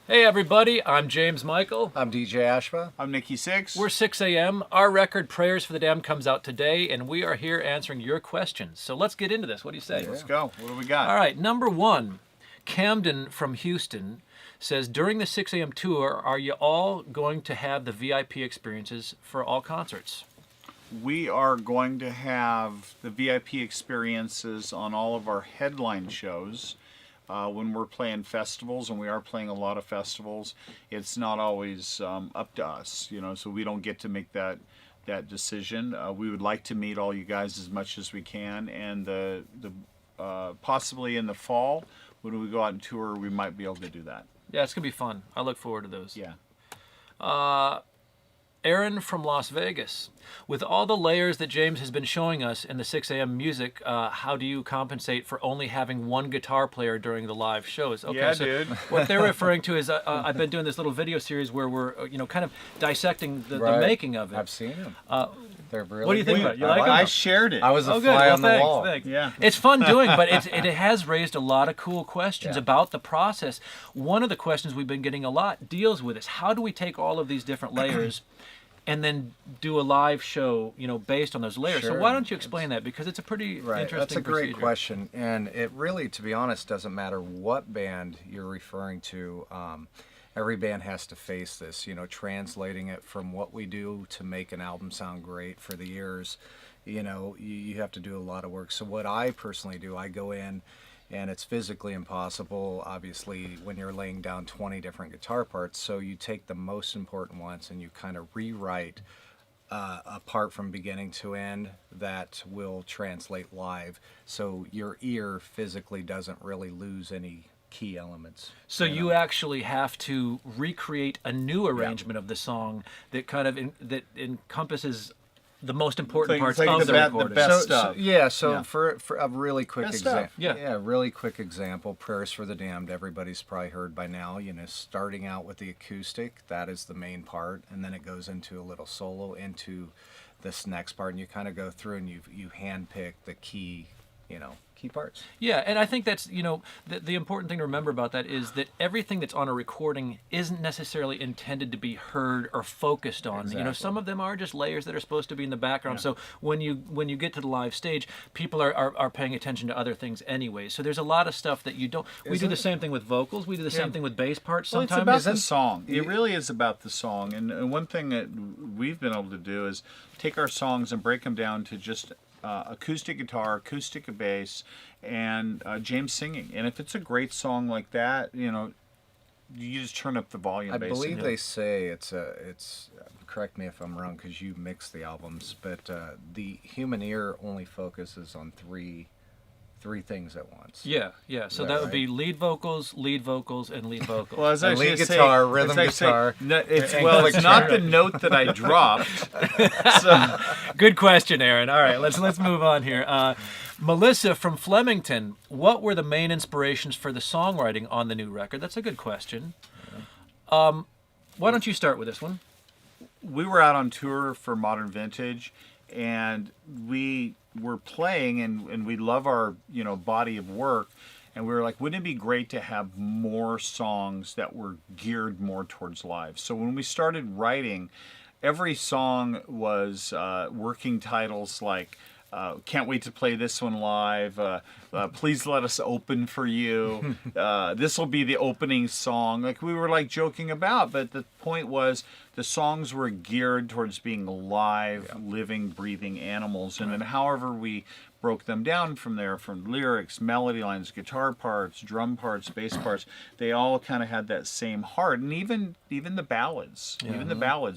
Hey everybody, I'm James Michael. I'm DJ Ashba. I'm Nikki Sixx. We're 6 a.m. Our record, Prayers for the Damned, comes out today, and we are here answering your questions. So let's get into this. What do you say? Let's go. What do we got? All right, number one, Camden from Houston says, during the 6 a.m. tour, are you all going to have the VIP experiences for all concerts? We are going to have the VIP experiences on all of our headline shows. When we're playing festivals, and we are playing a lot of festivals, it's not always up to us, so we don't get to make that decision. We would like to meet all you guys as much as we can, and the possibly in the fall, when we go out and tour, we might be able to do that. Yeah, it's going to be fun. I look forward to those. Yeah. Aaron from Las Vegas. With all the layers that James has been showing us in the 6 a.m. music, how do you compensate for only having one guitar player during the live shows? Okay, yeah, so dude. What they're referring to is I've been doing this little video series where we're kind of dissecting the making of it. I've seen them. They're really What do you think about it? You like I them? shared it. I was a Oh, good. fly Well, on the thanks, wall. thanks. Yeah. It's fun doing, but it has raised a lot of cool questions Yeah. about the process. One of the questions we've been getting a lot deals with is how do we take all of these different layers and then do a live show, based on those layers. So Sure. why don't you explain that? Because it's a pretty interesting That's a great procedure. question, and it really, to be honest, doesn't matter what band you're referring to. Every band has to face this, translating it from what we do to make an album sound great for the ears. You have to do a lot of work. So what I personally do, I go in, and it's physically impossible, obviously, when you're laying down 20 different guitar parts. So you take the most important ones and you kind of rewrite a part from beginning to end that will translate live. So your ear physically doesn't really lose any key elements. So you actually have to recreate a new arrangement of the song that kind of that encompasses the most important parts like of the the recording. best stuff. For a really quick Best example, stuff. really quick example, Prayers for the Damned, everybody's probably heard by now, starting out with the acoustic, that is the main part, and then it goes into a little solo into this next part, and you kind of go through and you handpick the key parts. Yeah, and I think that's, the important thing to remember about that is that everything that's on a recording isn't necessarily intended to be heard or focused on. Exactly. Some of them are just layers that are supposed to be in the background. Yeah. So when you get to the live stage, people are paying attention to other things anyway. So there's a lot of stuff that you don't. We do the same thing with vocals. We do the same thing with bass parts Well, sometimes. it's about the song. It really is about the song. And one thing that we've been able to do is take our songs and break them down to just acoustic guitar, acoustic bass, and James singing. And if it's a great song like that, you just turn up the volume. I basically. believe they say it's correct me if I'm wrong because you mix the albums, but the human ear only focuses on three things at once. Yeah. So that would be lead vocals, and lead vocals. Well, as I lead say, guitar, rhythm guitar. It's not the note that I dropped. So. Good question, Aaron. All right, let's move on here. Melissa from Flemington, what were the main inspirations for the songwriting on the new record? That's a good question. Why don't you start with this one? We were out on tour for Modern Vintage, and we were playing, and we love our body of work, and we were like, wouldn't it be great to have more songs that were geared more towards live? So when we started writing, every song was working titles like can't wait to play this one live, please let us open for you, this will be the opening song. Like we were like joking about, but the point was the songs were geared towards being live, living, breathing animals. And then however we broke them down from there, from lyrics, melody lines, guitar parts, drum parts, bass parts, they all kind of had that same heart. And even the ballads,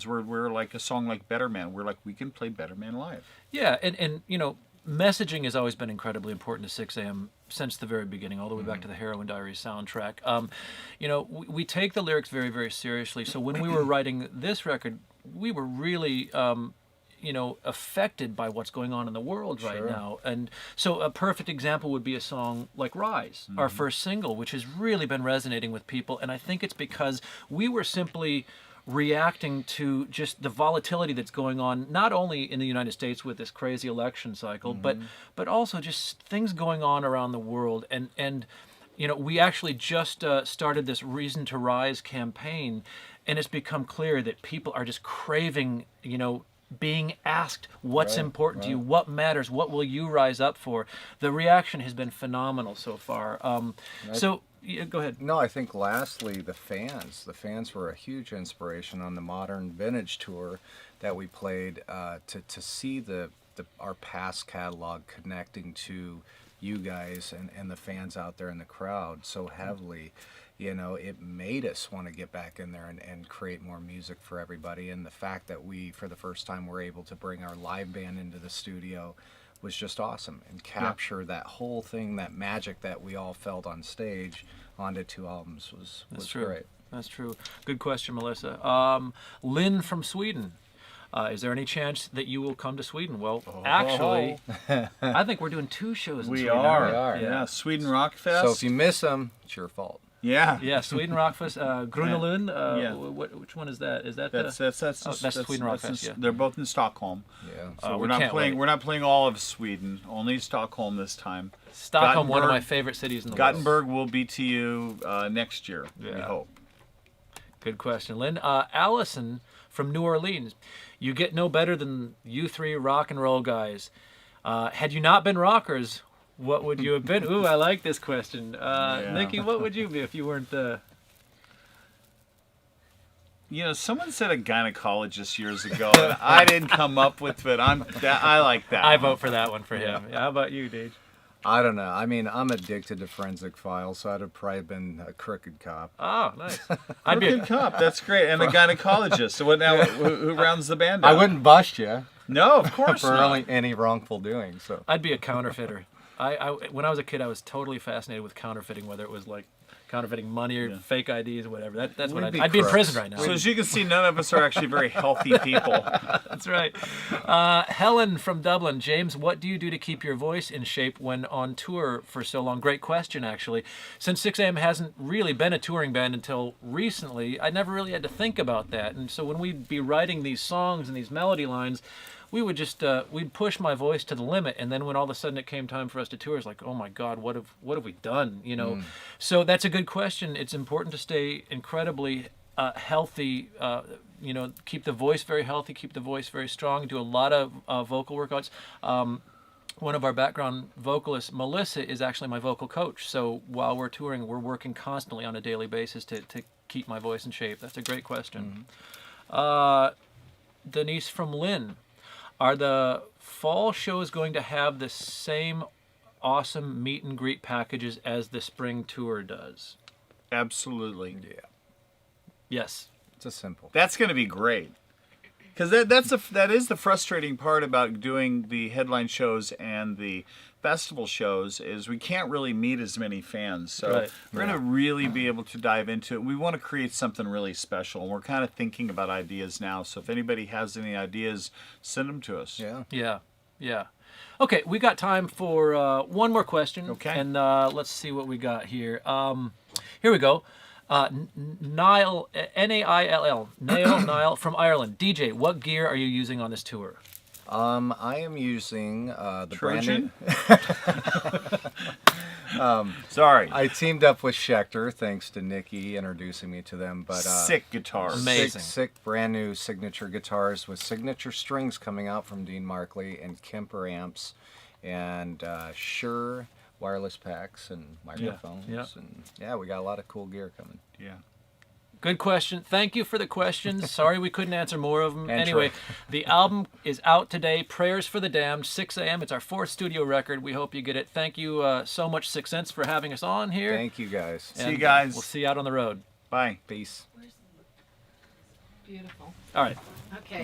were like a song like Better Man. We're like, we can play Better Man live. Yeah, and messaging has always been incredibly important to 6 a.m. since the very beginning, all the way back to the Heroin Diaries soundtrack. We take the lyrics very, very seriously. So when we were writing this record, we were really affected by what's going on in the world right now. And so a perfect example would be a song like Rise, our first single, which has really been resonating with people. And I think it's because we were simply reacting to just the volatility that's going on, not only in the United States with this crazy election cycle, but also just things going on around the world. And we actually just started this Reason to Rise campaign, and it's become clear that people are just craving, being asked what's important to you, what matters, what will you rise up for. The reaction has been phenomenal so far. Go ahead. No, I think lastly, the fans were a huge inspiration on the Modern Vintage tour that we played, to see our past catalog connecting to you guys and the fans out there in the crowd so heavily. It made us want to get back in there and create more music for everybody. And the fact that we, for the first time, were able to bring our live band into the studio was just awesome, and capture that whole thing, that magic that we all felt on stage onto 2 albums was great. That's true. Good question, Melissa. Lynn from Sweden. Is there any chance that you will come to Sweden? Well, actually, I think we're doing 2 shows in We Sweden. are. Yeah. Sweden Rock Fest. So if you miss them, it's your fault. Yeah. Yeah, Sweden Rockfest, Grunelund. Which one is that? Is that that's Sweden Rockfest? Yeah, they're both in Stockholm. Yeah. So we can't wait. We're not playing all of Sweden. Only Stockholm this time. Stockholm, one of my favorite cities in the world. Gothenburg will be to you next year. We hope. Good question, Lynn. Allison from New Orleans. You get no better than you 3 rock and roll guys. Had you not been rockers, what would you have been? Ooh, I like this question. Nikki, what would you be if you weren't the... Someone said a gynecologist years ago, and I didn't come up with it. I like that. I vote for that one for him. Yeah, how about you, Dave? I don't know. I mean, I'm addicted to forensic files, so I'd have probably been a crooked cop. Oh, nice. I'd be a cop. That's great. And a gynecologist. So what now? Who rounds the band out? I wouldn't bust you. No, of course for not. any wrongful doing. So I'd be a counterfeiter. When I was a kid, I was totally fascinated with counterfeiting, whether it was like counterfeiting money or fake IDs or whatever. That's what I'd be in prison right now. So as you can see, none of us are actually very healthy people. That's right. Helen from Dublin. James, what do you do to keep your voice in shape when on tour for so long? Great question, actually. Since 6am hasn't really been a touring band until recently, I never really had to think about that. And so when we'd be writing these songs and these melody lines, we would just we'd push my voice to the limit, and then when all of a sudden it came time for us to tour, it's like, oh my God, what have we done? So that's a good question. It's important to stay incredibly healthy. Keep the voice very healthy, keep the voice very strong. Do a lot of vocal workouts. One of our background vocalists, Melissa, is actually my vocal coach. So while we're touring, we're working constantly on a daily basis to keep my voice in shape. That's a great question. Denise from Lynn. Are the fall shows going to have the same awesome meet and greet packages as the spring tour does? Absolutely. Yeah. Yes. It's a simple. That's going to be great. Because that is the frustrating part about doing the headline shows and the festival shows is we can't really meet as many fans. So we're going to really be able to dive into it. We want to create something really special, and we're kind of thinking about ideas now. So if anybody has any ideas, send them to us. Yeah. Okay, we got time for one more question. Okay. And let's see what we got here. Here we go. Niall, N-A-I-L-L, Niall from Ireland. DJ, what gear are you using on this tour? I am using the Trojan? brand new... Sorry. I teamed up with Schecter, thanks to Nikki introducing me to them. But sick guitars. Amazing. Sick brand new signature guitars with signature strings coming out from Dean Markley, and Kemper amps, and Shure wireless packs and microphones. And we got a lot of cool gear coming. Yeah. Good question. Thank you for the questions. Sorry we couldn't answer more of them. And anyway, the album is out today. Prayers for the Damned, 6am. It's our 4th studio record. We hope you get it. Thank you so much, Sixth Sense, for having us on here. Thank you, guys. And see you guys. We'll see you out on the road. Bye. Peace. Beautiful. All right. Okay.